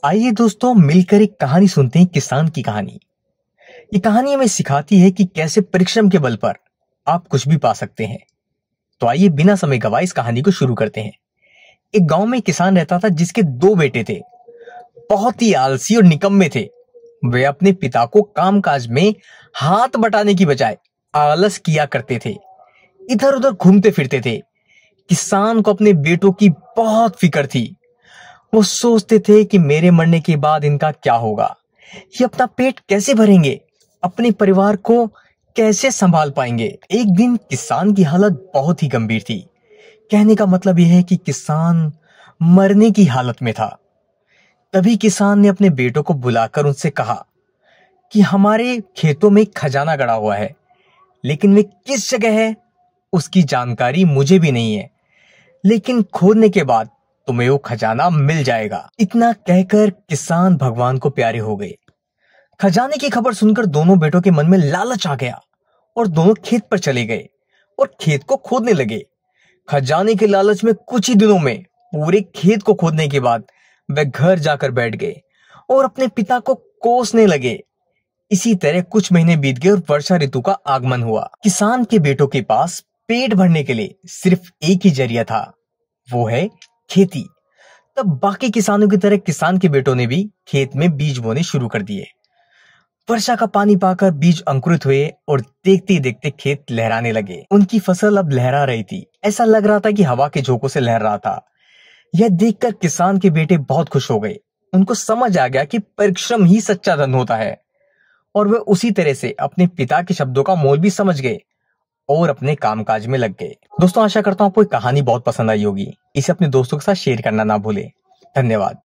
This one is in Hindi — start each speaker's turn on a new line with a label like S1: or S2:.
S1: आइए दोस्तों मिलकर एक कहानी सुनते हैं किसान की कहानी। ये कहानी हमें सिखाती है कि कैसे परिश्रम के बल पर आप कुछ भी पा सकते हैं। तो आइए बिना समय गवाए इस कहानी को शुरू करते हैं। एक गांव में एक किसान रहता था जिसके दो बेटे थे। बहुत ही आलसी और निकम्मे थे। वे अपने पिता को कामकाज में हाथ बटाने की बजाय आलस किया करते थे, इधर उधर घूमते फिरते थे। किसान को अपने बेटों की बहुत फिक्र थी। वो सोचते थे कि मेरे मरने के बाद इनका क्या होगा, ये अपना पेट कैसे भरेंगे, अपने परिवार को कैसे संभाल पाएंगे। एक दिन किसान की हालत बहुत ही गंभीर थी। कहने का मतलब यह है कि किसान मरने की हालत में था। तभी किसान ने अपने बेटों को बुलाकर उनसे कहा कि हमारे खेतों में एक खजाना गड़ा हुआ है, लेकिन वे किस जगह है उसकी जानकारी मुझे भी नहीं है, लेकिन खोदने के बाद तुम्हें वो खजाना मिल जाएगा। इतना कहकर किसान भगवान को प्यारे हो गए। खजाने की खबर सुनकर दोनों बेटों के मन में लालच आ गया और दोनों खेत पर चले गए और खेत को खोदने लगे। खजाने के लालच में कुछ ही दिनों में पूरे खेत को खोदने के बाद वे घर जाकर बैठ गए और अपने पिता को कोसने लगे। इसी तरह कुछ महीने बीत गए और वर्षा ऋतु का आगमन हुआ। किसान के बेटों के पास पेट भरने के लिए सिर्फ एक ही जरिया था, वो है खेती। तब बाकी किसानों की तरह किसान के बेटों ने भी खेत में बीज बोने शुरू कर दिए। वर्षा का पानी पाकर बीज अंकुरित हुए और देखते ही देखते खेत लहराने लगे। उनकी फसल अब लहरा रही थी, ऐसा लग रहा था कि हवा के झोंकों से लहर रहा था। यह देखकर किसान के बेटे बहुत खुश हो गए। उनको समझ आ गया कि परिश्रम ही सच्चा धन होता है, और वे उसी तरह से अपने पिता के शब्दों का मोल भी समझ गए और अपने कामकाज में लग गए। दोस्तों, आशा करता हूं आपको ये कहानी बहुत पसंद आई होगी। इसे अपने दोस्तों के साथ शेयर करना ना भूलें। धन्यवाद।